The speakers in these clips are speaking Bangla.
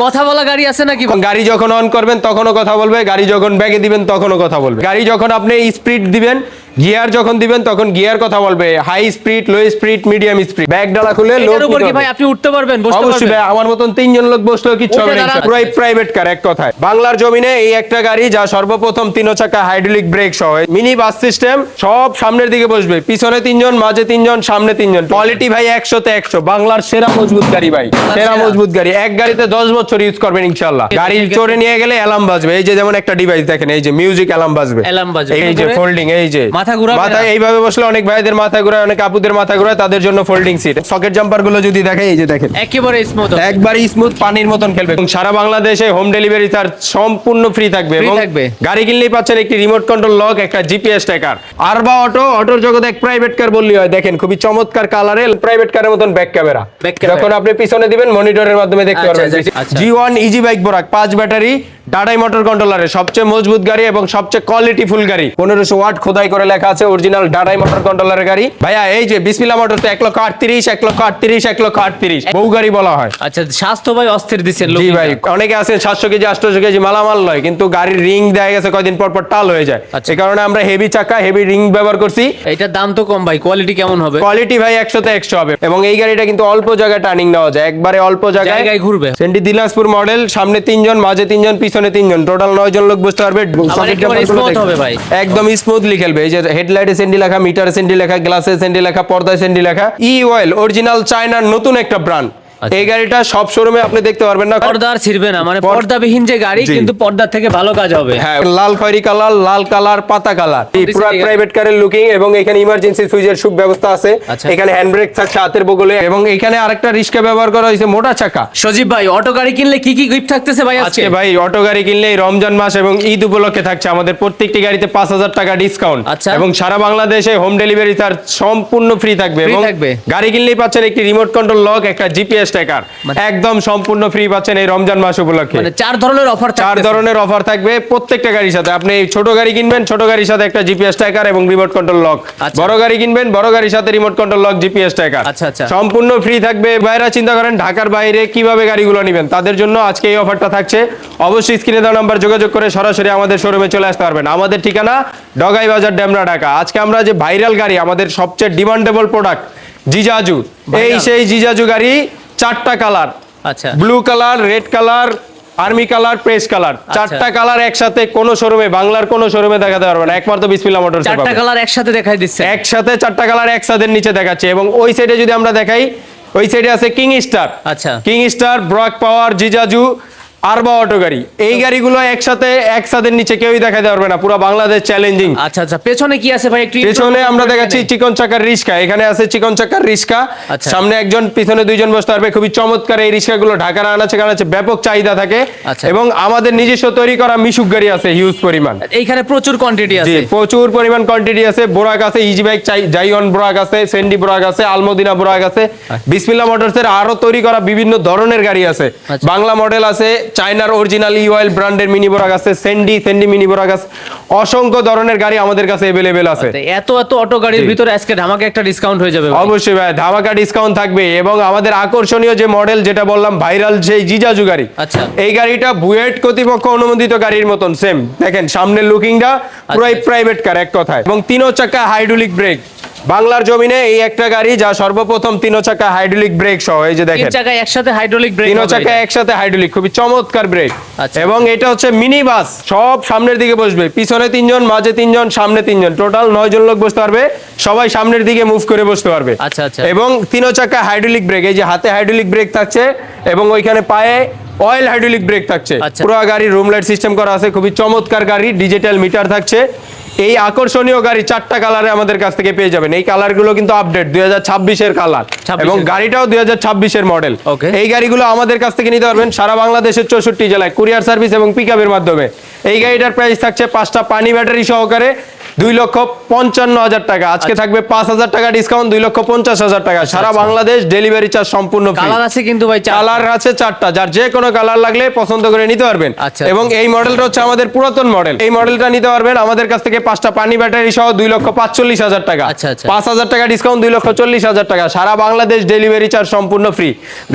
কথা বলা গাড়ি আছে নাকি? গাড়ি যখন অন করবেন তখনও কথা বলবে, গাড়ি যখন ব্যাগে দিবেন তখনও কথা বলবে, গাড়ি যখন আপনি স্পিড দিবেন, গিয়ার যখন দিবেন তখন গিয়ার কথা বলবে, high speed, low speed, medium speed. Bag ডালা খুলে এটার উপর কি ভাই আপনি উঠতে পারবেন, বসতে পারবেন? অবশ্যই ভাই, আমার মতন 3 জন লোক বসলেও কিচ্ছু হবে না, পুরো প্রাইভেট কার এক কথায়। বাংলার জমিনে এই একটা গাড়ি যা সর্বপ্রথম 3 চাকা হাইড্রোলিক ব্রেক সহ মিনি বাস সিস্টেম, সব সামনের দিকে বসবে, পিছনে 3 জন, মাঝে 3 জন, সামনে 3 জন। কোয়ালিটি ভাই 100 তে 100, বাংলার সেরা মজবুত গাড়ি ভাই, সেরা মজবুত গাড়ি। এক গাড়িতে 10 বছর ইউজ করবেন ইনশাআল্লাহ। গাড়ি চড়ে নিয়ে গেলে অ্যালার্ম বাজবে, এই যে যেমন একটা ডিভাইস দেখেন, এই যে মিউজিক অ্যালার্ম বাজবে, এই যে ফোল্ডিং, এই যে মাথা ঘোরা, মাথা এইভাবে বসলে অনেক ভাইদের মাথা ঘোরায়, অনেক আপুদের মাথা ঘোরায়, তাদের জন্য ফোল্ডিং সিট। সকেট জাম্পার গুলো যদি দেখে, এই যে দেখেন একেবারে স্মুথ, একবারে স্মুথ, পানির মতন খেলবে। এবং সারা বাংলাদেশে হোম ডেলিভারি চার্জ সম্পূর্ণ ফ্রি থাকবে। এবং গাড়ি কিনলেই পাচ্ছেন একটি রিমোট কন্ট্রোল লক, একটা জিপিএস ট্র্যাকার। আরবা অটো, অটোর জগতে এক প্রাইভেট কার বললি হয়। দেখেন খুবই চমৎকার কালারে প্রাইভেট কারের মতন ব্যাক ক্যামেরা, যখন আপনি পিছনে দিবেন মনিটরের মাধ্যমে দেখতে পারবেন। G1 ইজি বাইক বোরাক 5 ব্যাটারি, টাটাই মোটর কন্ট্রোলারের সবচেয়ে মজবুত গাড়ি এবং সবচেয়ে কোয়ালিটিফুল গাড়ি। 1500 ওয়াট খোদাই করে লেখা আছে, অরিজিনাল টাটাই মোটর কন্ট্রোলারের গাড়ি। ভাইয়া এই যে বিসমিল্লাহ মোটরস 1,38,000, 1,38,000, 1,38,000 বউ গাড়ি বলা হয়। আচ্ছা, স্বাস্থ্য ভাই অস্থির দিচ্ছেন লোক। জি ভাই, অনেকে আছেন 700 কেজি 800 কেজি মালামাল লয়, কিন্তু গাড়ির রিং দেখা গেছে কয়দিন পর পর টাল হয়ে যায়। এই কারণে আমরা হেভি চাকা, হেভি রিং ব্যবহার করছি। এটার দাম তো কম ভাই, কোয়ালিটি কেমন হবে? কোয়ালিটি ভাই 100 তে 100 হবে। এবং এই গাড়িটা কিন্তু অল্প জায়গায় টার্নিং নেওয়া যায়, একবারে অল্প জায়গায় ঘুরবে। সেন্টি দিনাজপুর মডেল, সামনে 3 জন, মাঝে 3 জন, পিছনে 3 জন, টোটাল 9 জন লোক বসতে পারবে। একদম স্মুথলি খেলবে। এই যে হেডলাইটে সেন্ডি লেখা, মিটারে সেন্ডি লেখা, গ্লাসে সেন্ডি লেখা, পর্দায় সেন্ডি লেখা। ই অয়েল অরিজিনাল চায়নার নতুন একটা ব্র্যান্ড। এই গাড়িটা সব শোরুমে আপনি দেখতে পারবেন না, পর্দা আর ছিড়বে না, মানে পর্দাবিহীন যে গাড়ি, কিন্তু পর্দার থেকে ভালো কাজ হবে। হ্যাঁ, লাল খয়েরি কালার, লাল কালার, পাতা কালার, পুরো প্রাইভেট কারের লুকিং। এবং এখানে ইমার্জেন্সি সুইচের সুব্যবস্থা আছে। এখানে হ্যান্ড ব্রেক থাকছে হাতের বগলে। এবং এখানে আরেকটা রিস্কা ব্যবহার করা হয়েছে, মোটা চাকা। সজীব ভাই, অটো গাড়ি কিনলে কি কি গিফট থাকতেছে ভাই আজকে? ভাই অটো গাড়ি কিনলে রমজান মাস এবং ঈদ উপলক্ষে থাকছে আমাদের প্রত্যেকটি গাড়িতে 5,000 টাকা ডিসকাউন্ট। এবং সারা বাংলাদেশে হোম ডেলিভারি চার্জ সম্পূর্ণ ফ্রি থাকবে। এবং গাড়ি কিনলেই পাচ্ছেন একটি রিমোট কন্ট্রোল লক, একটা জিপিএস ট্র্যাকার, একদম সম্পূর্ণ ফ্রি পাচ্ছেন এই রমজান মাস উপলক্ষে। মানে 4 ধরনের অফার, 4 ধরনের অফার থাকবে প্রত্যেকটা গাড়ির সাথে। আপনি ছোট গাড়ি কিনবেন, ছোট গাড়ির সাথে একটা জিপিএস ট্র্যাকার এবং রিমোট কন্ট্রোল লক। বড় গাড়ি কিনবেন, বড় গাড়ির সাথে remote control lock, GPS tracker, সম্পূর্ণ ফ্রি থাকবে। বাইরে চিন্তা করেন ঢাকার বাইরে কিভাবে গাড়িগুলো নেবেন, তাদের জন্য আজকে এই অফারটা থাকছে। অবশ্যই স্ক্রিনে দেওয়া নাম্বার যোগাযোগ করে সরাসরি আমাদের শোরুমে চলে আসতে পারবেন। আমাদের ঠিকানা ডগাই বাজার, ডেমরা, ঢাকা। আজকে আমরা যে ভাইরাল গাড়ি, আমাদের সবচেয়ে ডিমান্ডেবল প্রোডাক্ট জিজাজু, এই সেই জিজাজু গাড়ি, 4টা colour, blue colour, red colour, army colour, press colour, 4টা কালার একসাথে কোন শোরুমে, বাংলার কোন শোরুমে দেখাতে পারবে না, একমাত্র বিসমিল্লাহ মোটরস। 4টা কালার একসাথে দেখাই দিচ্ছে, একসাথে 4টা কালার একসাথে নিচে দেখাচ্ছে। এবং ওই সাইডে যদি আমরা দেখাই, ওই সাইডে আছে কিং স্টার, কিং স্টার, ব্রক পাওয়ার, জিজাজু, আরবা অটো গাড়ি। এই গাড়িগুলো একসাথে একসাথে নিচে কেউই দেখাতে পারবে না, পুরো বাংলাদেশ চ্যালেঞ্জিং। আচ্ছা আচ্ছা, পেছনে কি আছে ভাই? একটু পেছনে আমরা দেখাচ্ছি চিকন চাকার রিস্কা। এখানে আছে চিকন চাকার রিস্কা, সামনে একজন, পিছনে 2 জন বসতে পারবে। খুবই চমৎকার এই রিস্কাগুলো, ঢাকার আনাচে কানাচে ব্যাপক চাহিদা থাকে। এবং আমাদের নিজস্ব তৈরি করা মিশুক গাড়ি আছে হিউজ পরিমাণ। এইখানে প্রচুর কোয়ান্টিটি আছে, প্রচুর পরিমাণ কোয়ান্টিটি আছে। বোরাক আছে, ইজি বাইক জাইওন বোরাক আছে, সেন্ডি বোরাক আছে, আলমদিনা বোরাক আছে। বিসমিল্লাহ মোটরসের আরো তৈরি করা বিভিন্ন ধরনের গাড়ি আছে। বাংলা মডেল আছে, চায়নার অরিজিনাল ই অয়েল ব্র্যান্ডের মিনি বোরাক আছে, সেন্ডি মিনি বোরাক আছে। অসংখ্য ধরনের গাড়ি আমাদের কাছে अवेलेबल আছে। এত অটো গাড়ির ভিতরে আজকে ধামাকা একটা ডিসকাউন্ট হয়ে যাবে। অবশ্যই ভাই, ধামাকা ডিসকাউন্ট থাকবে। এবং আমাদের আকর্ষণীয় যে মডেল, যেটা বললাম ভাইরাল, সেই জিজাজু গাড়ি। এই গাড়িটা বুয়েট কর্তৃপক্ষ অনুমোদিত গাড়ির মতন সেম। দেখেন সামনের লুকিংটা পুরো প্রাইভেট কার এক কথায়। এবং 3 চাকা হাইড্রোলিক ব্রেক, বাংলার জমিনে এই একটা গাড়ি যা সর্বপ্রথম 3 চাকা হাইড্রোলিক ব্রেক সহ। এই যে দেখেন 3 চাকা একসাথে হাইড্রোলিক ব্রেক, 3 চাকা একসাথে হাইড্রোলিক, খুবই চমৎকার ব্রেক। এবং এটা হচ্ছে মিনি বাস, সব সামনের দিকে বসবে, পিছনে 3 জন, মাঝে 3 জন, সামনে 3 জন, টোটাল 9 জন লোক বসতে পারবে। সবাই সামনের দিকে মুভ করে বসতে পারবে। এবং 3 চাকা হাইড্রোলিক ব্রেক, এই যে হাতে হাইড্রোলিক ব্রেক থাকছে এবং ওইখানে পায়ে অয়েল হাইড্রোলিক ব্রেক থাকছে। পুরো গাড়ির রুম লাইট সিস্টেম করা আছে, খুবই চমৎকার গাড়ি, ডিজিটাল মিটার থাকছে। এই আকর্ষণীয় গাড়ি 4টা কালারে আমাদের কাছ থেকে পেয়ে যাবেন। এই কালারগুলো কিন্তু আপডেট 2026 এর কালার, এবং গাড়িটাও 2026 এর মডেল। এই গাড়িগুলো আমাদের কাছ থেকে নিতে পারবেন সারা বাংলাদেশের 64 জেলায় কুরিয়ার সার্ভিস এবং পিকআপের মাধ্যমে। এই গাড়িটার প্রাইস থাকছে 5টা পানি ব্যাটারি সহকারে 2,55,000 টাকা, আজকে থাকবে 5,000 টাকা ডিসকাউন্ট, 2,50,000 টাকা, সারা বাংলাদেশ ডেলিভারি চার্জ সম্পূর্ণ ফ্রি। কালার আছে কিন্তু ভাই, কালার আছে 4টা, যার যে কোনো কালার লাগলে পছন্দ করে নিতে পারবেন। এবং এই মডেলটা হচ্ছে আমাদের পুরাতন মডেল, এই মডেলটা নিতে পারবেন আমাদের কাছ থেকে 5টা পানি ব্যাটারি সহ 2,45,000 টাকা, 5,000 টাকা ডিসকাউন্ট, 2,40,000 টাকা, সারা বাংলাদেশ ডেলিভারি চার্জ সম্পূর্ণ ফ্রি।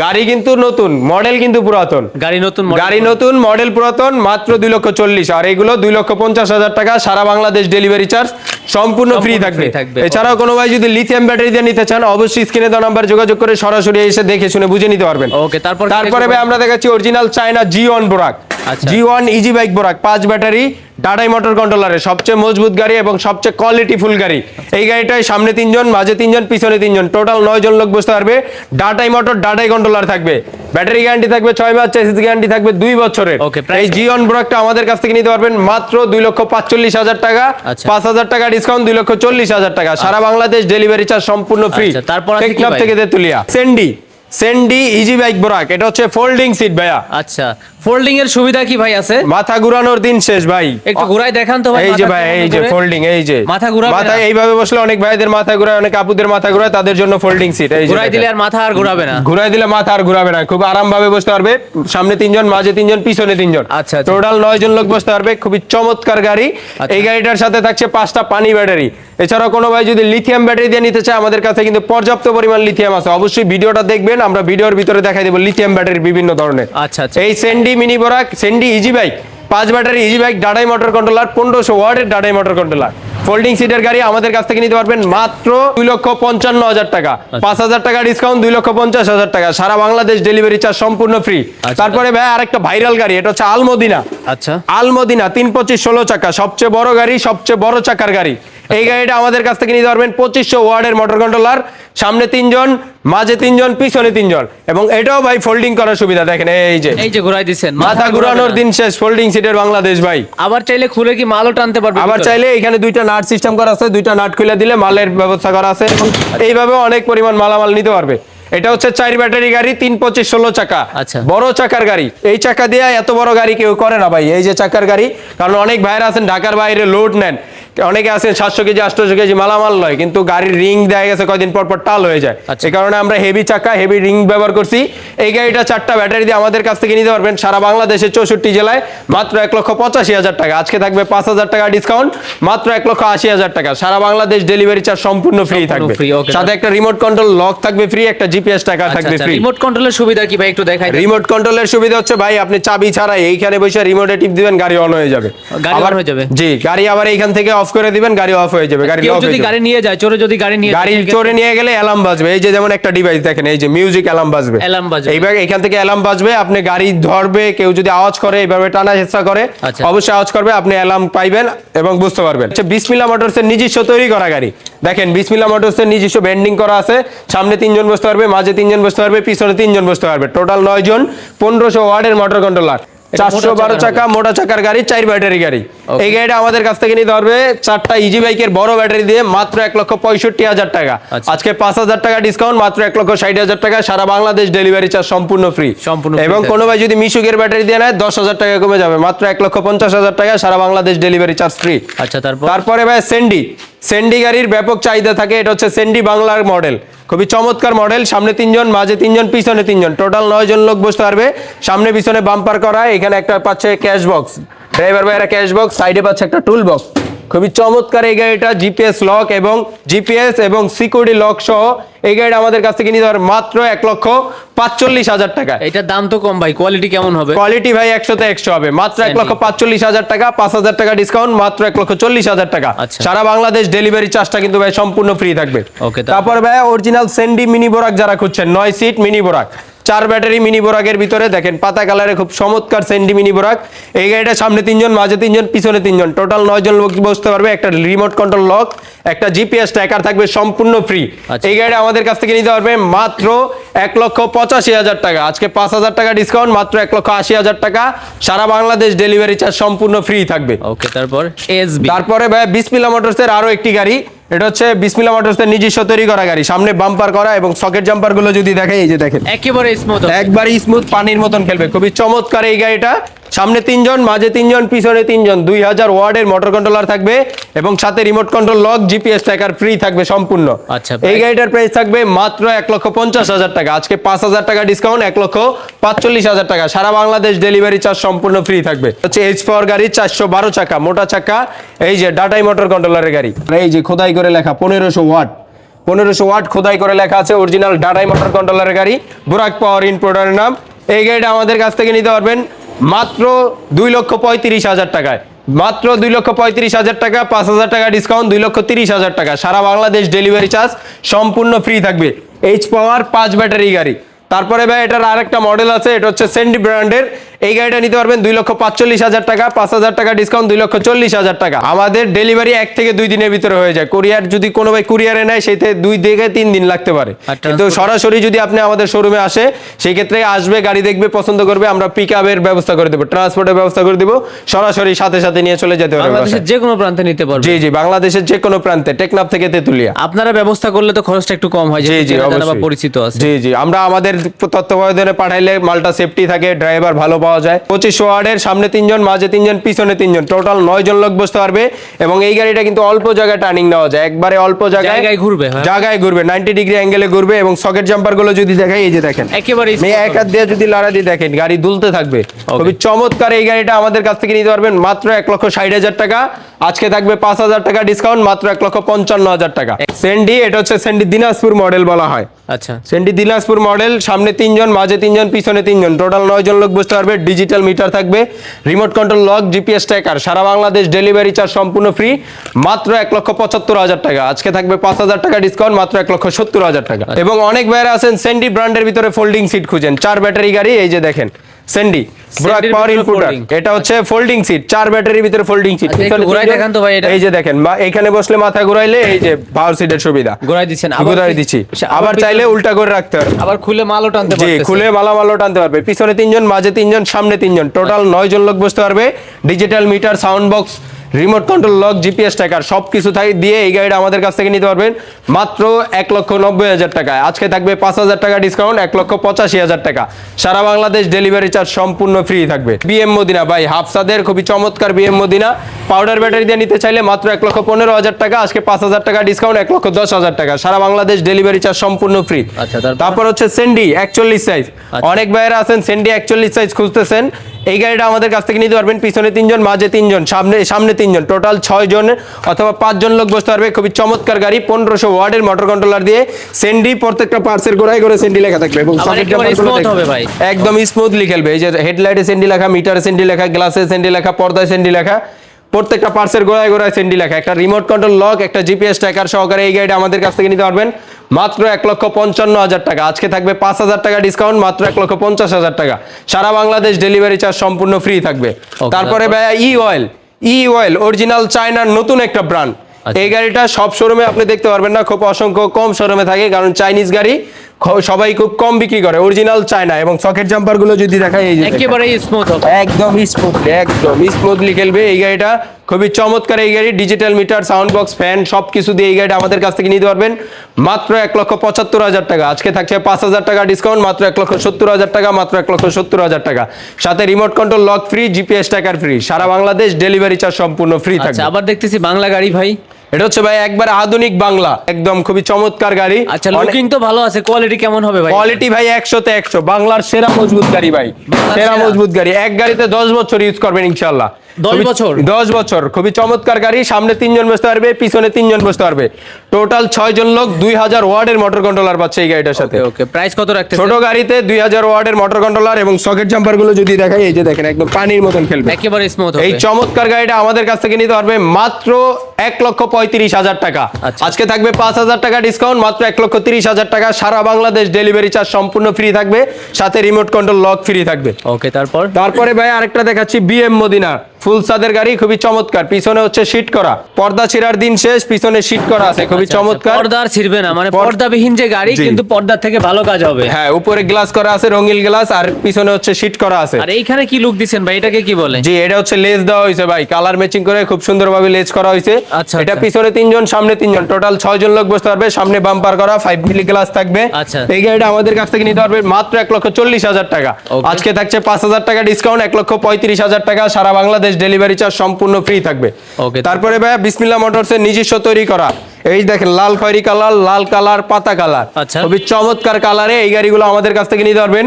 গাড়ি কিন্তু নতুন, মডেল কিন্তু পুরাতন, গাড়ি নতুন মডেল পুরাতন, মাত্র 2,40,000, আর এগুলো 2,50,000 টাকা, সারা বাংলাদেশ ডেলিভারি চার্জ সম্পূর্ণ ফ্রি থাকবে। এছাড়াও কোনো ভাই যদি লিথিয়াম ব্যাটারি দিয়ে নিতে চান, অবশ্যই স্ক্রিনে দেওয়া নাম্বার যোগাযোগ করে সরাসরি এসে দেখে শুনে বুঝে নিতে পারবেন। ওকে, তারপরে ভাই আমরা দেখাচ্ছি অরিজিনাল চায়না G1 বোরাক, G1 ইজি বাইক বোরাক, 5 ব্যাটারি ডাডাই মোটর কন্ট্রোলারের সবচেয়ে মজবুত গাড়ি এবং সবচেয়ে কোয়ালিটি ফুল গাড়ি। এই গাড়িটায় সামনে 3 জন, মাঝে 3 জন, পিছনে 3 জন, টোটাল 9 জন লোক বসতে পারবে। ডাডাই মোটর ডাডাই কন্ট্রোলার থাকবে, ব্যাটারি গ্যারান্টি থাকবে 6 মাস, চেসিস গ্যারান্টি থাকবে 2 বছরের। এই G1 বোরাকটা আমাদের কাছ থেকে নিতে পারবেন মাত্র 2,45,000 টাকা, 5,000 টাকা ডিসকাউন্ট, 2,40,000 টাকা, সারা বাংলাদেশ ডেলিভারি চার্জ সম্পূর্ণ ফ্রি। তারপর টেকনাফ থেকে তেতুলিয়া সেন্ডি ইজি বাইক বোরাক, এটা হচ্ছে ফোল্ডিং সিট ভাইয়া। আচ্ছা, ফোল্ডিং এর সুবিধা কি ভাই আছে? মাথা ঘুরানোর দিন শেষ ভাই, একটু ঘুরাই দেখান তো ভাই। এই যে ভাই, এই যে ফোল্ডিং, এই যে মাথা ঘুরাবে, মাথা এইভাবে বসলে অনেক ভাইদের মাথা ঘুরায়, অনেক আপুদের মাথা ঘুরায়, তাদের জন্য ফোল্ডিং সিট। এই যে ঘুরাই দিলে আর মাথা আর ঘুরাবে না, ঘুরাই দিলে মাথা আর ঘুরাবে না, খুব আরাম ভাবে বসতে পারবে। সামনে 3 জন, মাঝে 3 জন, পিছনে 3 জন, টোটাল 9 জন লোক বসতে পারবে। খুবই চমৎকার গাড়ি। এই গাড়িটার সাথে থাকছে 5টা পানি ব্যাটারি। এছাড়াও কোনো ভাই যদি লিথিয়াম ব্যাটারি দিয়ে নিতে চায়, আমাদের কাছে কিন্তু পর্যাপ্ত পরিমাণ লিথিয়াম আছে। অবশ্যই ভিডিওটা দেখবেন, আমরা ভিডিওর ভিতরে দেখাই দেব লিথিয়াম ব্যাটারি বিভিন্ন ধরনের। এই সেন্ডি মিনি বোরাক, সেন্ডি easy bike, 5 battery easy bike, ডাডাই মোটর কন্ট্রোলার, 1500 ওয়াটের ডাডাই মোটর কন্ট্রোলার, ফোল্ডিং সিটের গাড়ি আমাদের কাছ থেকে নিতে পারবেন মাত্র 2,55,000 টাকা, 5,000 টাকা ডিসকাউন্ট, 2,50,000 টাকা, সারা বাংলাদেশ ডেলিভারি চার্জ সম্পূর্ণ ফ্রি। তারপরে ভাই আরেকটা ভাইরাল গাড়ি, এটা হচ্ছে আলমদিনা। আলমদিনা 325/16 চাকা, সবচেয়ে বড় গাড়ি, সবচেয়ে বড় চাকার গাড়ি। এই গাড়িটা আমাদের কাছ থেকে নিতে পারবেন 2500 ওয়াটের মোটর কন্ট্রোলার, সামনে 3 জন, মাঝে 3 জন, পিছনে 3 জন, এবং এটাও ভাই ফোল্ডিং করার সুবিধা। দেখেন এই যে ঘুরাই দিবেন, মাথা ঘুরানোর দিন শেষ, ফোল্ডিং সিটের বাংলাদেশ ভাই। আবার চাইলে খুলে কি মালও টানতে পারবে, আবার চাইলে এখানে 2টা নাট সিস্টেম করা আছে, 2টা নাট খুলে দিলে মালের ব্যবস্থা করা আছে, এবং এইভাবে অনেক পরিমাণ মালামাল নিতে পারবে। এটা হচ্ছে 4 ব্যাটারি গাড়ি, 325/16 চাকা, বড় চাকার গাড়ি। এই চাকা দিয়ে এত বড় গাড়ি কেউ করে না ভাই, এই যে চাকার গাড়ি। কারণ অনেক ভাইরা আছেন ঢাকার বাইরে লোড নেন, অনেকে আছেন 700 কেজি 800 কেজি মালামাল লয়, কিন্তু গাড়ির রিং দেখা গেছে কয়দিন পর পর টাল হয়ে যায়। এই কারণে আমরা হেভি চাকা, হেভি রিং ব্যবহার করছি। এই গাড়িটা 4টা ব্যাটারি দিয়ে আমাদের কাছ থেকে নিতে পারবেন সারা বাংলাদেশে 64 জেলায় মাত্র 1,85,000 টাকা, আজকে থাকবে 5,000 টাকা ডিসকাউন্ট, মাত্র 1,80,000 টাকা, সারা বাংলাদেশ ডেলিভারি চার্জ সম্পূর্ণ ফ্রি থাকবে। সাথে একটা রিমোট কন্ট্রোল লক থাকবে ফ্রি, একটা জিপিএস ট্র্যাকার থাকবে ফ্রি। রিমোট কন্ট্রোলের সুবিধা কি ভাই একটু দেখাই? রিমোট কন্ট্রোলের সুবিধা হচ্ছে ভাই আপনি চাবি ছাড়াই এইখানে বসে রিমোটে টিপ দিবেন, গাড়ি অন হয়ে যাবে। গাড়ি অন হয়ে যাবে? জি, গাড়ি আবার এইখান থেকে অফ করে দিবেন, গাড়ি অফ হয়ে যাবে। গাড়ি লক হয়ে যাবে। গাড়ি নিয়ে যায়, চোরে যদি গাড়ি চোরে নিয়ে গেলে অ্যালার্ম বাজবে। এই যে যেমন একটা ডিভাইস দেখেন, এই যে মিউজিক অ্যালার্ম বাজবে, এইভাবে এখান থেকে অ্যালার্ম বাজবে, আপনি গাড়ি ধরবে, কেউ যদি আওয়াজ করে, এইভাবে টানা হেঁচড়া করে, অবশ্যই আওয়াজ করবে, আপনি অ্যালার্ম পাইবেন এবং বুঝতে পারবেন। আচ্ছা, বিসমিল্লাহ মোটরসের নিজস্ব তৈরি করা গাড়ি। দেখেন বিসমিল্লাহ মোটরসের নিজস্ব ব্যান্ডিং করা আছে, সামনে 3 জন বসতে পারবে, মাঝে 3 জন বসতে পারবে, পিছনে 3 জন বসতে পারবে, টোটাল 9 জন, 1500 ওয়াটের মোটর কন্ট্রোলার, 412 চাকা মোটা চাকার গাড়ি, 4 ব্যাটারি গাড়ি। এই গাড়িটা আমাদের কাছ থেকে নিতে পারবে 4টা ইজি বাইকের বড় ব্যাটারি দিয়ে মাত্র 1,65,000 টাকা, আজকে 5,000 টাকা ডিসকাউন্ট, মাত্র 1,60,000 টাকা, সারা বাংলাদেশ ডেলিভারি চার্জ সম্পূর্ণ ফ্রি। এবং কোনো ভাই যদি মিশুকের ব্যাটারি দিয়ে নেয় 10,000 টাকা কমে যাবে, মাত্র 1,50,000 টাকা, সারা বাংলাদেশ ডেলিভারি চার্জ ফ্রি। আচ্ছা, তারপরে ভাই সেন্ডি গাড়ির ব্যাপক চাহিদা থাকে। এটা হচ্ছে সেন্ডি বাংলার মডেল, খুবই চমৎকার মডেল, সামনে 3 জন, মাঝে 3 জন, পিছনে 3 জন, টোটাল 9 জন লোক বসতে পারবে। সামনে পিছনে বাম্পার করা, এখানে একটা পাচ্ছে ক্যাশ বক্স, ড্রাইভার ভাইরা ক্যাশ বক্স, সাইডে পাচ্ছে একটা টুল বক্স। খুবই চমৎকার এই গাড়িটা, জিপিএস লক এবং সিকিউরিটি লক সহ এই গাড়িটা আমাদের কাছ থেকে নিতে পারবে মাত্র 1,45,000 টাকা। এটার দাম তো কম ভাই, কোয়ালিটি কেমন হবে? কোয়ালিটি ভাই 100তে 100 হবে, মাত্র 1,45,000 টাকা, 5,000 টাকা ডিসকাউন্ট, মাত্র 1,40,000 টাকা, সারা বাংলাদেশ ডেলিভারি চার্জটা কিন্তু ভাই সম্পূর্ণ ফ্রি থাকবে। তারপর ভাই অরিজিনাল সেন্ডি মিনি বোরাক যারা খুঁজছেন, 9 সিট মিনি বোরাক, 4 ব্যাটারি মিনি বোরাকের ভিতরে দেখেন পাতা কালারে খুব চমৎকার সেন্ডি মিনি বোরাক। এই গাড়িটা সামনে 3 জন, মাঝে 3 জন, পিছনে 3 জন, টোটাল 9 জন লোক বসতে পারবে। একটা রিমোট কন্ট্রোল লক, একটা জিপিএস ট্র্যাকার থাকবে সম্পূর্ণ ফ্রি। এই গাড়িটা আমাদের কাছ থেকে নিতে পারবে মাত্র 1,85,000 টাকা, আজকে 5,000 টাকা ডিসকাউন্ট, মাত্র 1,80,000 টাকা, সারা বাংলাদেশ ডেলিভারি চার্জ সম্পূর্ণ ফ্রি থাকবে। ওকে, তারপরে ভাই বিসমিল্লাহ মোটরসের আরো একটি গাড়ি, এটা হচ্ছে বিসমিল্লাহ মোটরসের নিজস্ব তৈরি করা গাড়ি, সামনে বাম্পার করা এবং সকেট জাম্পার গুলো যদি দেখেন, এই যে দেখেন একেবারে স্মুথ, একবারে স্মুথ, পানির মতন খেলবে, খুবই চমৎকার এই গাড়িটা। সামনে 3 জন, মাঝে 3 জন, পিছনে 3 জন, 2000 ওয়াটের মোটর কন্ট্রোলার থাকবে এবং সাথে remote control lock, GPS tracker free থাকবে সম্পূর্ণ। আচ্ছা, এই গাড়িটার প্রাইস থাকবে মাত্র 1,50,000 টাকা। আজকে 5,000 টাকা ডিসকাউন্ট, 1,45,000 টাকা। সারা বাংলাদেশ ডেলিভারি চার্জ সম্পূর্ণ ফ্রি থাকবে। হচ্ছে এইচ পাওয়ার গাড়ি, 412 চাকা, মোটা চাকা, এই যে ডাটাই মোটর কন্ট্রোলারের গাড়ি, এই যে খোদাই করে লেখা 1500 ওয়াট, 1500 ওয়াট খোদাই করে লেখা আছে, অরিজিনাল ডাটাই মোটর কন্ট্রোলারের গাড়ি, বুরাক পাওয়ার ইম্পোর্টারের নাম। এই গাড়িটা আমাদের কাছ থেকে নিতে পারবেন মাত্র 2,35,000 টাকায়, মাত্র 2,35,000 টাকা, 5,000 টাকা ডিসকাউন্ট, 2,30,000 টাকা। সারা বাংলাদেশ ডেলিভারি চার্জ সম্পূর্ণ ফ্রি থাকবে। এইচ পাওয়ার 5 ব্যাটারি গাড়ি। তারপরে ভাই এটার আরেকটা মডেল আছে, এটা হচ্ছে সেন্ডি ব্র্যান্ডের। এই গাড়িটা নিতে পারবেন 2,45,000 টাকা, 5,000 টাকা ডিসকাউন্ট, 2,40,000 টাকা। আমাদের ডেলিভারি 1 থেকে 2 দিনের ভিতরে হয়ে যায়। কুরিয়ার যদি কোনো ভাই কুরিয়ারে নেয় সেতে 2 থেকে 3 দিন লাগতে পারে, কিন্তু সরাসরি যদি আপনি আমাদের শোরুমে আসে সেই ক্ষেত্রে আসবে, গাড়ি দেখবে, পছন্দ করবে, আমরা পিকআপের ব্যবস্থা করে দেবো, ট্রান্সপোর্টের ব্যবস্থা করে দেবো, সরাসরি সাথে সাথে নিয়ে চলে যেতে পারবে। বাংলাদেশের যে কোনো প্রান্তে নিতে পারবে। জি জি, বাংলাদেশের যে কোনো প্রান্তে, টেকনাফ থেকে তেতুলিয়া। আপনারা ব্যবস্থা করলে তো খরচটা একটু কম হয়, জি জি, অবশ্যই পরিচিত আছে। জি জি, আমরা আমাদের তত্ত্বাবধানে পাঠাইলে মালটা সেফটি থাকে, ড্রাইভার ভালো পাওয়া যায়। 2500 ওয়াটের, সামনে 3 জন, মাঝে 3 জন, পিছনে 3 জন, টোটাল 9 জন লোক বসতে পারবে। এবং এই গাড়িটা কিন্তু অল্প জায়গায় টার্নিং নেওয়া যায়, একবারে অল্প জায়গায় ঘুরবে, জায়গায় ঘুরবে, 90 ডিগ্রি অ্যাঙ্গেলে ঘুরবে। এবং সকেট জাম্পার গুলো যদি দেখাই, এই যে দেখেন, একেবারে এক হাত দিয়ে যদি লাড়া দিয়ে দেখেন, গাড়ি দুলতে থাকবে, খুবই চমৎকার। এই গাড়িটা আমাদের কাছ থেকে নিতে পারবেন মাত্র 1,60,000 টাকা। আজকে থাকবে 5,000 টাকা ডিসকাউন্ট, মাত্র 1,55,000 টাকা। সেন্ডি, এটা হচ্ছে সেন্ডি দিনাজপুর মডেল বলা হয়। আচ্ছা, সেন্ডি দিনাজপুর মডেল, সামনে 3 জন, মাঝে 3 জন, পিছনে 3 জন, টোটাল 9 জন লোক বসতে পারবে। ডিজিটাল মিটার থাকবে, remote control lock, GPS tracker, সারা বাংলাদেশ ডেলিভারি চার্জ সম্পূর্ণ ফ্রি, মাত্র 1,75,000 টাকা। আজকে থাকবে 5,000 টাকা ডিসকাউন্ট, মাত্র 1,70,000 টাকা। এবং অনেক ভাইরা আছেন সেন্ডি ব্র্যান্ডের ভিতরে ফোল্ডিং সিট খুঁজেন, 4 ব্যাটারি গাড়ি, এই যে দেখেন সেন্ডি বুরাক পাওয়ার ইনপুটার। এটা হচ্ছে ফোল্ডিং সিট, 4 ব্যাটারির ভিতরে ফোল্ডিং সিট। এই যে দেখেন, এখানে বসলে মাথা ঘুরাইলে এই যে পাওয়ার সিটের সুবিধা, ঘুরাই দিচ্ছেন, ঘুরাই দিচ্ছি। আবার চাইলে উল্টা করে রাখতে পারবে, আবার খুলে মালও টানতে পারবে। জি, খুলে মালামালও টানতে পারবে। পিছনে 3 জন, মাঝে 3 জন, সামনে 3 জন, টোটাল 9 জন লোক বসতে পারবে। Digital metre, sound box, remote control lock, GPS tracker সবকিছু দিয়ে এই গাড়িটা আমাদের কাছ থেকে নিতে পারবেন মাত্র 1,90,000 টাকায়। আজকে থাকবে 5,000 টাকা ডিসকাউন্ট, 1,85,000 টাকা। সারা বাংলাদেশ ডেলিভারি চার্জ সম্পূর্ণ ফ্রি থাকবে। বিএম মদিনা ভাই, হাফসাদের খুবই চমৎকার বিএম মদিনা, পাউডার ব্যাটারি দিয়ে নিতে চাইলে মাত্র 1,15,000 টাকা। আজকে 5,000 টাকা ডিসকাউন্ট, 1,10,000 টাকা। সারা বাংলাদেশ ডেলিভারি চার্জ সম্পূর্ণ ফ্রি। আচ্ছা, তারপর হচ্ছে সেন্ডি 41 সাইজ। অনেক ভাইয়েরা আছেন সেন্ডি 41 সাইজ খুঁজতেছেন, এই গাড়িটা আমাদের কাছ থেকে নিতে পারবেন। পিছনে 3 জন, মাঝে 3 জন, সামনে 3 জন, টোটাল 6 জন অথবা 5 জন লোক বসতে পারবে। খুবই চমৎকার গাড়ি, 1500 ওয়াটের মোটর কন্ট্রোলার দিয়ে সেন্ডি, প্রত্যেকটা পার্টসের গোড়ায় করে সেন্ডি লেখা থাকবে এবং একদম স্মুথলি খেলবে। এই যে হেডলাইটে সেন্ডি লেখা, মিটারে সেন্ডি লেখা, গ্লাসে সেন্ডি লেখা, পর্দায় সেন্ডি লেখা, প্রত্যেকটা পার্টসের গোড়ায় গোড়ায় সেন্ডি লেখা। একটা রিমোট কন্ট্রোল লক, একটা জিপিএস ট্র্যাকার সহকারে এই গাড়িটা আমাদের কাছ থেকে নিতে পারবেন মাত্র 1,55,000 টাকা। আজকে থাকবে 5,000 টাকা ডিসকাউন্ট, মাত্র 1,50,000 টাকা। সারা বাংলাদেশ ডেলিভারি চার্জ সম্পূর্ণ ফ্রি থাকবে। তারপরে ভাইয়া ই অয়েল অরিজিনাল চায়নার নতুন একটা ব্র্যান্ড। এই গাড়িটা সব শোরুমে আপনি দেখতে পারবেন না, খুব অসংখ্য কম শোরুমে থাকে, কারণ চাইনিজ গাড়ি সবাই খুব কম বিক্রি করে। Original China. এবং সকেট জাম্পার গুলো যদি দেখাই, এই যে একেবারে স্মুথ, একদম স্মুথলি খেলবে এই গাড়িটা। খুবই চমৎকার এই গাড়ি, digital meter, sound box, fan সবকিছু দিয়ে এই গাড়িটা আমাদের কাছ থেকে নিতে পারবেন মাত্র 1,75,000 টাকা। আজকে থাকছে 5,000 টাকা ডিসকাউন্ট, মাত্র 1,70,000 টাকা, মাত্র 1,70,000 টাকা। সাথে remote control lock free, GPS tracker free, সারা বাংলাদেশ ডেলিভারি চার্জ সম্পূর্ণ ফ্রি থাকবে। আবার দেখতেছি বাংলা গাড়ি ভাই, এটা হচ্ছে ভাই একবার আধুনিক বাংলা, একদম খুবই চমৎকার গাড়ি। আচ্ছা, লুকিং তো ভালো আছে, কোয়ালিটি কেমন হবে ভাই? কোয়ালিটি ভাই 100তে 100, বাংলার সেরা মজবুত গাড়ি ভাই, সেরা মজবুত গাড়ি। এক গাড়িতে 10 বছর ইউজ করবেন ইনশাআল্লাহ। 10 বছর, খুবই চমৎকার গাড়ি। সামনে 3 জন বসতে পারবে, পিছনে 3 জন বসতে পারবে, টোটাল 6 জন লোক। 2000 ওয়াটের মোটর কন্ট্রোলার পাচ্ছে এই গাড়িটার সাথে। ওকে, প্রাইস কত রাখতেছেন? ছোট গাড়িতে 2000 ওয়াটের মোটর কন্ট্রোলার এবং সকেট জাম্পার গুলো যদি দেখাই, এই যে দেখেন একদম পানির মতন খেলবে, একেবারে স্মুথ। এই চমৎকার গাড়িটা আমাদের কাছ থেকে নিতে পারবে মাত্র 1,35,000 টাকা। আজকে থাকবে 5,000 টাকা ডিসকাউন্ট, মাত্র 1,30,000 টাকা। সারা বাংলাদেশ ডেলিভারি চার্জ সম্পূর্ণ ফ্রি থাকবে, সাথে রিমোট কন্ট্রোল লক ফ্রি থাকবে। ওকে, তারপরে ভাই আরেকটা দেখাচ্ছি বিএম মদিনা ফুল সাদের গাড়ি, খুবই চমৎকার। পিছনে হচ্ছে শীট করা, পর্দা ছিঁড়ার দিন শেষ, পিছনে শীট করা আছে, খুবই চমৎকার। পর্দা আর ছিড়বে না, মানে পর্দাবিহীন যে গাড়ি, কিন্তু পর্দার থেকে ভালো কাজ হবে। হ্যাঁ, উপরে গ্লাস করা আছে, রঙিন গ্লাস, আর পিছনে হচ্ছে শীট করা আছে। আর এইখানে কি লুক দিবেন ভাই, এটাকে কি বলে? জি, এটা হচ্ছে লেজ দেওয়া হয়েছে ভাই, কালার ম্যাচিং করে খুব সুন্দরভাবে লেজ করা হয়েছে। আচ্ছা, এটা আচ্ছা। পিছনে 3 জন, সামনে 3 জন, টোটাল 6 জন লোক বসতে পারবে। সামনে বাম্পার করা 5 মিলি গ্লাস থাকবে। আচ্ছা। এই গাড়িটা আমাদের কাছ থেকে নিতে পারবে মাত্র 1,40,000 টাকা। Okay. আজকে থাকছে 5,000 টাকা ডিসকাউন্ট, 1,35,000 টাকা। সারা বাংলাদেশ ডেলিভারি চার্জ সম্পূর্ণ ফ্রি থাকবে। Okay. তারপরে ভাই বিসমিল্লাহ মোটরসের নিজস্ব তৈরি করা, এই দেখেন লাল খয়েরি কালার, লাল কালার, পাতা কালার, আচ্ছা। খুবই চমৎকার কালারে এই গাড়িগুলো আমাদের কাছ থেকে নিতে পারবেন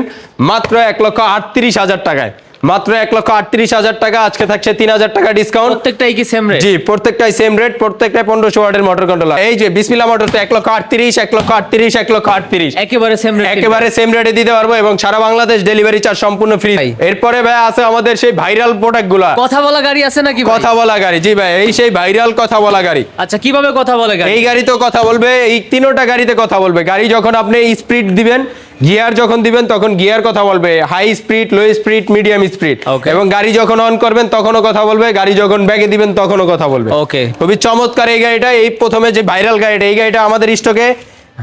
মাত্র 1,38,000 টাকায়। মাত্র 1,38,000 টাকা। আজকে থাকছে 3,000 টাকা ডিসকাউন্ট। প্রত্যেকটাই কি সেম রেট? জি, প্রত্যেকটাই সেম রেট, প্রত্যেকটাই 1500 ওয়াটের মোটর কন্ট্রোলার। এই যে বিসমিল্লাহ মোটরস 1,38,000, 1,38,000, 1,38,000 একেবারে সেম রেট, একেবারে সেম রেটে দিতে পারবো এবং সারা বাংলাদেশ ডেলিভারি চার্জ সম্পূর্ণ ফ্রি। ভাই। এরপরে ভাই আছে আমাদের সেই ভাইরাল প্রোডাক্ট গুলা, কথা বলা গাড়ি আছে নাকি ভাই? কথা বলা গাড়ি। জি ভাই, এই সেই ভাইরাল কথা বলা গাড়ি। আচ্ছা, কিভাবে কথা বলে গাড়ি? এই গাড়িতেও কথা বলবে, এই তিনোটা গাড়িতে কথা বলবে। গাড়ি যখন আপনি স্পিড দিবেন, গিয়ার যখন দিবেন, তখন গিয়ার কথা বলবে, high speed, low speed, medium speed. Okay. এবং গাড়ি যখন অন করবেন তখনও কথা বলবে, গাড়ি যখন ব্যাগে দিবেন তখনও কথা বলবে। ওকে। খুবই চমৎকার এই গাড়িটা। এই প্রথমে যে ভাইরাল গাড়িটা, এই গাড়িটা আমাদের স্টকে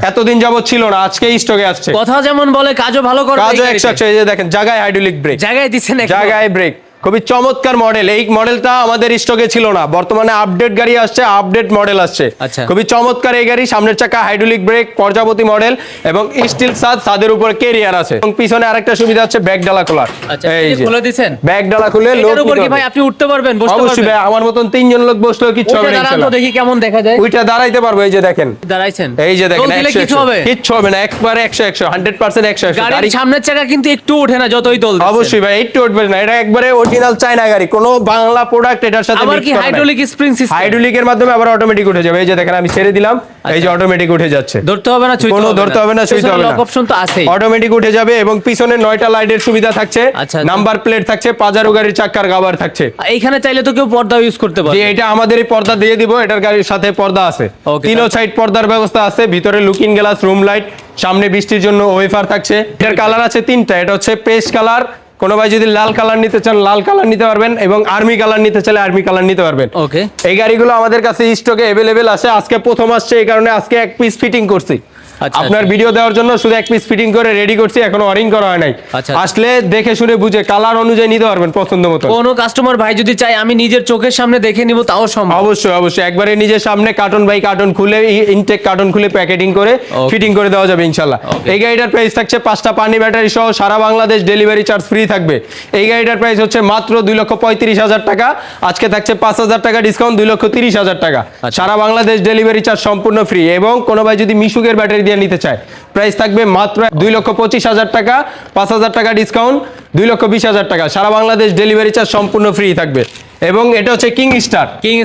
এতদিন যাবত ছিল না, আজকে স্টকে আসছে। কথা যেমন বলে কাজও ভালো করে। কাজও 100, এই যে দেখেন জায়গায় হাইড্রোলিক ব্রেক, জায়গায় দিছেন একদম। জায়গায় ব্রেক, খুবই চমৎকার মডেল। এই মডেলটা আমাদের স্টকে ছিল না, বর্তমানে আপডেট গাড়ি আসছে, আপডেট মডেল আসছে। আচ্ছা। খুবই চমৎকার এই গাড়ি। সামনের চাকা হাইড্রোলিক ব্রেক, প্রজাপতি মডেল এবং স্টিল ছাদের উপর ক্যারিয়ার আছে। এবং পিছনে আরেকটা সুবিধা হচ্ছে ব্যাগ ডালা খোলার। আচ্ছা, এই যে খুলে দিছেন? ব্যাগ ডালা খুলে লোক এটার উপর নিতে কি ভাই হবে। আপনি উঠতে পারবেন, বসতে অবশ্যই পারবেন? ভাই, আমার মতন 3 জন লোক বসলেও কিচ্ছু হবে ওইটা না দাঁড়ান তো ইনশাআল্লাহ। দেখি কেমন দেখা যায়। ওইটা দাঁড়াইতে পারবো, এই যে দেখেন দাঁড়াইছেন? এই যে দেখেন, দোল দিলে 100, কিছু হবে? কিচ্ছু হবে না, একবারে 100, 100%, 100। গাড়ির সামনের চাকা কিন্তু একটু ওঠে না যতই দোল দিচ্ছেন। অবশ্যই ভাই, একটু উঠবে না, এটা একবারে অরিজিনাল চায়না গাড়ি, কোনো বাংলা প্রোডাক্ট এটার সাথে আবার mix কি করা নাই। Hydraulic spring system? হাইড্রোলিকের মাধ্যমে আবার অটোমেটিক উঠে যাবে। এই যে দেখেন আমি ছেড়ে দিলাম, এই যে অটোমেটিক উঠে যাচ্ছে, ধরতে হবে না, ছুঁইতে কোনো হবে না। ধরতে হবে না, ছুঁইতে হবে না। লক অপশন তো আছেই। অটোমেটিক উঠে যাবে এবং পিছনে 9টা লাইটের সুবিধা থাকছে, আচ্ছা। নাম্বার প্লেট থাকছে, পাজারো গাড়ির চাকার কভার থাকছে। এইখানে চাইলে তো কেউ পর্দা ইউজ করতে যে পারে। এটা আমাদেরই পর্দা দিয়ে দিব, এটার গাড়ির সাথে পর্দা আছে, Okay, তিনো সাইড পর্দার ব্যবস্থা আছে, ভিতরে লুকিং গ্লাস, রুম লাইট, সামনে বৃষ্টির জন্য ওয়েফার থাকছে। এটার কালার আছে 3টা, এটা হচ্ছে পেস্ট কালার। কোনো ভাই যদি লাল কালার নিতে চান লাল কালার নিতে পারবেন, এবং আর্মি কালার নিতে চাইলে আর্মি কালার নিতে পারবেন। ওকে। এই গাড়িগুলো আমাদের কাছে স্টকে অ্যাভেলেবেল আছে। আজকে প্রথম আসছে, এই কারণে আজকে এক পিস ফিটিং করছি। আচ্ছা, আপনার আচ্ছা। ভিডিও দেওয়ার জন্য শুধু এক পিস ফিটিং করে রেডি করছি, এখনো ওয়ারিং করা হয় নাই। আচ্ছা। আসলে দেখে শুনে বুঝে কালার অনুযায়ী নিতে পারবেন পছন্দ মতো। কোনো কাস্টমার ভাই যদি চাই আমি নিজের চোখের সামনে দেখে নিব, তাও সম্ভব? অবশ্যই অবশ্যই, একবারে নিজের সামনে কার্টন বাই কার্টন খুলে, ইনটেক কার্টন খুলে প্যাকেটিং করে Okay. ফিটিং করে দেওয়া যাবে ইনশাল্লাহ। Okay. এই গাড়িটার প্রাইস থাকছে 5টা পানি ব্যাটারি সহ, সারা বাংলাদেশ ডেলিভারি চার্জ ফ্রি থাকবে। এই গাড়িটার প্রাইস হচ্ছে মাত্র 2,35,000 টাকা। আজকে থাকছে 5,000 টাকা ডিসকাউন্ট, 2,30,000 টাকা। আচ্ছা। সারা বাংলাদেশ ডেলিভারি চার্জ সম্পূর্ণ ফ্রি। এবং কোনো ভাই যদি মিশুকের ব্যাটারি দিয়ে নিতে চায়, প্রাইস থাকবে মাত্র 2,25,000 টাকা, 5,000 টাকা ডিসকাউন্ট, 2,20,000 টাকা। সারা বাংলাদেশ ডেলিভারি চার্জ সম্পূর্ণ ফ্রি থাকবে। এবং এটা হচ্ছে king Star, King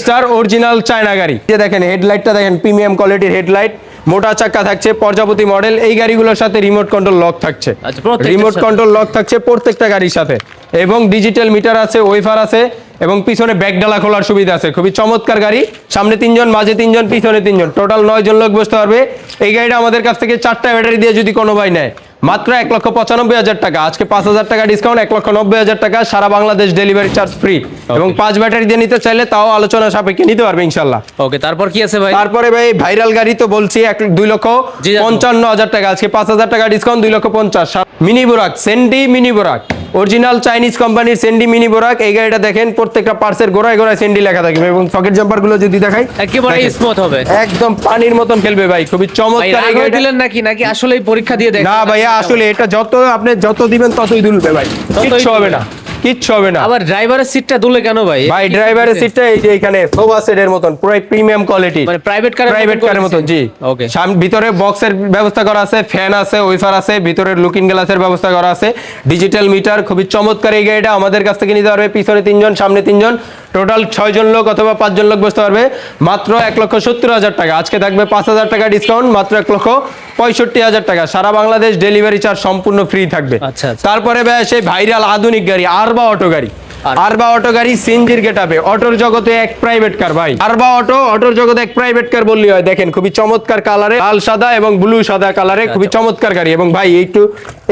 star original China গাড়ি। যে দেখেন হেডলাইটটা দেখেন, প্রিমিয়াম কোয়ালিটির হেডলাইট, মোটা চাকা থাকছে, প্রজাপতি মডেল। এই গাড়িগুলোর সাথে রিমোট কন্ট্রোল লক থাকছে, আচ্ছা, প্রত্যেকটার রিমোট সাথে? কন্ট্রোল লক থাকছে প্রত্যেকটা গাড়ির সাথে। এবং ডিজিটাল মিটার আছে, ওয়েফার আছে, এবং পিছনে ব্যাগ ডালা খোলার সুবিধা আছে। খুবই চমৎকার গাড়ি। সামনে 3 জন, মাঝে 3 জন, পিছনে 3 জন, টোটাল 9 জন লোক বসতে পারবে। এই গাড়িটা আমাদের কাছ থেকে 4টা ব্যাটারি দিয়ে যদি কোনো ভাই নেয়, মাত্র 1,95,000 টাকা। আজকে 5,000 টাকা ডিসকাউন্ট, 1,90,000 টাকা। সারা বাংলাদেশ ডেলিভারি চার্জ ফ্রি। এবং 5 ব্যাটারি দিয়ে নিতে চাইলে তাও আলোচনা সাপেক্ষে নিতে পারবে ইনশাল্লাহ। ওকে, তারপর কি আছে ভাই? তারপরে ভাই ভাইরাল গাড়ি তো বলছি, 2,55,000 টাকা। আজকে 5,000 টাকা ডিসকাউন্ট, 2,50,000। মিনি বোরাক, সেন্ডি মিনি বোরাক, অরিজিনাল চাইনিজ কোম্পানির সেন্ডি মিনি বোরাক। এই গাড়িটা দেখেন প্রত্যেকটা পার্সের গোড়ায় গোড়ায় সেন্ডি লেখা থাকবে, এবং সকেট জাম্পার গুলো যদি দেখাই একেবারে দেখেন, স্মুথ হবে, একদম পানির মতন খেলবে ভাই। খুবই ভাই চমৎকার এই রাগ হয়ে গাড়িটা। দিলেন নাকি আসলেই পরীক্ষা দিয়ে দেখেন? না ভাইয়া, আসলে এটা যত আপনি যত দিবেন ততই দুলবে ভাই, কিচ্ছু হবে না, কিচ্ছু হবে না। আবার ড্রাইভারের সিটটা দুলে কেন ভাই? ভাই ড্রাইভারের সিটটা এই যে এখানে সোফা সেটের মতন পুরো প্রিমিয়াম কোয়ালিটি, মানে প্রাইভেট কারের মতন। জি, ওকে। ভিতরে বক্সের ব্যবস্থা করা আছে, ফ্যান আছে, ওয়েফার আছে, ভিতরে লুকিং গ্লাসের ব্যবস্থা করা আছে, ডিজিটাল মিটার। খুবই চমৎকার এই গাড়িটা আমাদের কাছ থেকে নিতে পারবে। পিছনে 3 জন, সামনে 3 জন, টোটাল 6 জন লোক অথবা 5 জন লোক বসতে পারবে। মাত্র 1,70,000 টাকা। আজকে থাকবে 5,000 টাকা ডিসকাউন্ট, মাত্র 1,65,000 টাকা। সারা বাংলাদেশ ডেলিভারি চার্জ সম্পূর্ণ ফ্রি থাকবে। আচ্ছা। তারপরে ভাই সেই ভাইরাল আধুনিক গাড়ি, আরবা অটো গাড়ি। আরবা অটো গাড়ি সিএনজির গেটআপে, অটোর জগতে এক প্রাইভেট কার ভাই। আরবা অটো, অটোর জগতে এক প্রাইভেট কার বললি হয়। দেখেন খুবই চমৎকার কালারে, লাল সাদা এবং ব্লু সাদা কালারে, খুবই চমৎকার গাড়ি। এবং ভাই একটু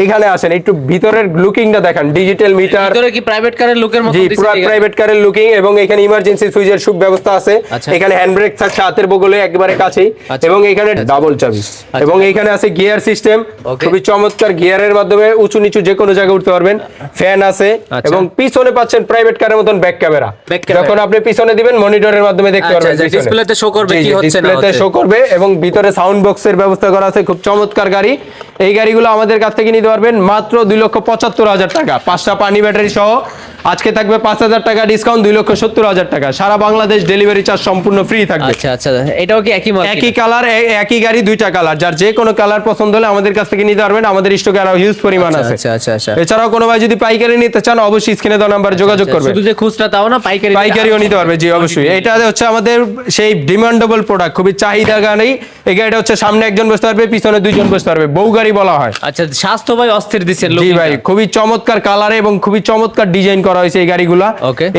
এখানে আসেন, একটু ভিতরের লুকিংটা দেখেন, ডিজিটাল মিটার, ভিতরে কি প্রাইভেট কারের লুকের মতো? জি, পুরো প্রাইভেট কারের লুকিং। এবং এখানে ইমার্জেন্সি সুইচের সুব ব্যবস্থা আছে। এখানে হ্যান্ড ব্রেক থাকছে হাতের বগলে একেবারে কাছেই, এবং এখানে ডাবল চাবি, এবং এখানে আছে গিয়ার সিস্টেম, খুবই চমৎকার। গিয়ারের মাধ্যমে উঁচু নিচু যে কোনো জায়গায় উঠতে পারবেন। ফ্যান আছে, এবং পিছনে পাচ্ছেন প্রাইভেট কারের মতন ব্যাক ক্যামেরা। যখন আপনি পিছনে দিবেন মনিটরের মাধ্যমে দেখতে পারবেন, ডিসপ্লেতে শো করবে কি হচ্ছে না ডিসপ্লেতে শো করবে। এবং ভিতরে সাউন্ড বক্সের ব্যবস্থা করা আছে, খুব চমৎকার গাড়ি। এই গাড়িগুলো আমাদের কাছ থেকে নিতে পারবেন মাত্র 2,75,000 টাকা, 5টা পানি ব্যাটারি সহ। আজকে থাকবে 5,000 টাকা ডিসকাউন্ট, 2,70,000 টাকা। সারা বাংলাদেশ ডেলিভারি চার্জ সম্পূর্ণ ফ্রি থাকবে। আচ্ছা আচ্ছা, এটাও কি একই মার্কেট? একই কালার, একই গাড়ি, দুইটা কালার। যার যে কোনো কালার পছন্দ হলে আমাদের কাছ থেকে নিতে পারবেন। আমাদের স্টকে আরো হিউজ পরিমাণ আছে। আচ্ছা আচ্ছা আচ্ছা। এছাড়াও কোনো ভাই যদি পাইকারি নিতে চান, অবশ্যই স্ক্রিনে দেওয়া নাম্বারে যোগাযোগ করবেন। শুধু যে খুচরা তাও না, পাইকারিও নিতে পারবে। জি অবশ্যই। এটা হচ্ছে আমাদের সেই ডিমান্ডেবল প্রোডাক্ট, খুবই চাহিদা গাড়ি। এই গাড়িটা হচ্ছে সামনে একজন বসতে পারবে, পিছনে দুইজন বসতে পারবে, বউ গাড়ি বলা হয়। আচ্ছা, স্বাস্থ্য ভাই অস্থির দিচ্ছেন। জি ভাই, খুবই চমৎকার কালারে এবং খুবই চমৎকার ডিজাইন করা হয়েছে এই গাড়িগুলা।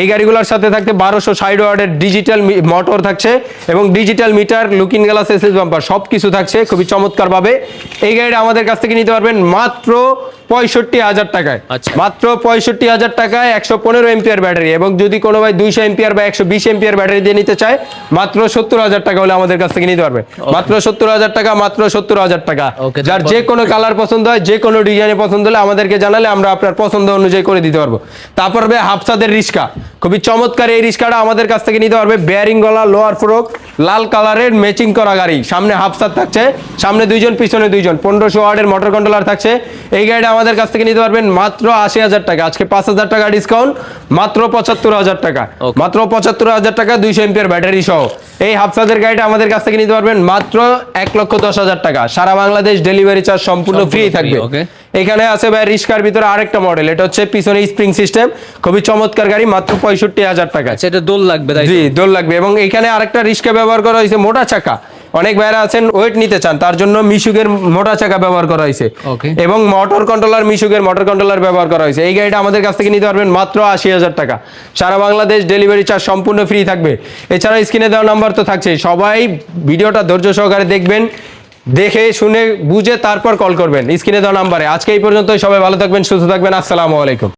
এই গাড়িগুলোর সাথে থাকতে 1260 ওয়াটের ডিজিটাল মোটর থাকছে, এবং digital meter, looking glass, SS bumper সবকিছু থাকছে খুবই চমৎকার ভাবে। এই গাড়িটা আমাদের কাছ থেকে নিতে পারবেন মাত্র 65,000 টাকায়। মাত্র 65,000 টাকায় 115 এম্পিয়ার ব্যাটারি। এবং যদি কোনো ভাই 200 এম্পিয়ার বা 120 এম্পিয়ার ব্যাটারি দিয়ে নিতে চায়, মাত্র 70,000 টাকা হলে আমাদের কাছ থেকে নিতে পারবে। মাত্র 70,000 টাকা, মাত্র 70,000 টাকা। যার যে কোনো কালার পছন্দ হয়, যে কোনো ডিজাইনে পছন্দ হলে আমাদেরকে জানালে আমরা আপনার পছন্দ অনুযায়ী করে দিতে পারবো। তারপর হবে হাফসাদের রিস্কা, খুবই চমৎকার। এই রিস্কাটা আমাদের কাছ থেকে নিতে পারবে, বেয়ারিং গলা, লোয়ার ফ্রক, লাল কালারের ম্যাচিং করা গাড়ি। সামনে হাফসাদ থাকছে, সামনে দুইজন, পিছনে দুইজন, 1500 ওয়াটের মোটর কন্ট্রোলার থাকছে। এই গাড়িটা আমাদের কাছ থেকে নিতে পারবেন মাত্র 80,000 টাকা। আজকে 5,000 টাকা ডিসকাউন্ট, মাত্র 75,000 টাকা। মাত্র 75,000 টাকা, 200 এম্পিয়ার ব্যাটারি সহ। এই হাফসাদের গাড়িটা আমাদের কাছ থেকে নিতে পারবেন মাত্র 1,10,000 টাকা। সারা বাংলাদেশ ডেলিভারি চার্জ সম্পূর্ণ ফ্রি থাকবে। এখানে আছে ভাই রিস্কার ভিতরে আরেকটা মডেল, এটা হচ্ছে পিছনে স্প্রিং সিস্টেম, খুবই চমৎকার গাড়ি, মাত্র 65,000 টাকা। এটা দোল লাগবে, তাই? জি, দোল লাগবে। এবং এখানে আরেকটা রিস্কা ব্যবহার করা হয়েছে, মোটা চাকা। অনেক ভাইরা আছেন ওয়েট নিতে চান, তার জন্য মিশুকের মোটা চাকা ব্যবহার করা হয়েছে, এবং মোটর কন্ট্রোলার, মিশুকের মোটর কন্ট্রোলার ব্যবহার করা হয়েছে। এই গাড়িটা আমাদের কাছ থেকে নিতে পারবেন মাত্র 80,000 টাকা। সারা বাংলাদেশ ডেলিভারি চার্জ সম্পূর্ণ ফ্রি থাকবে। এছাড়া স্ক্রিনে দেওয়া নাম্বার তো থাকছে, সবাই ভিডিওটা ধৈর্য সহকারে দেখবেন, দেখে শুনে বুঝে তারপর কল করবেন স্ক্রিনে দেওয়া নাম্বারে। আজকে এই পর্যন্তই, সবাই ভালো থাকবেন, সুস্থ থাকবেন। আসসালামু আলাইকুম।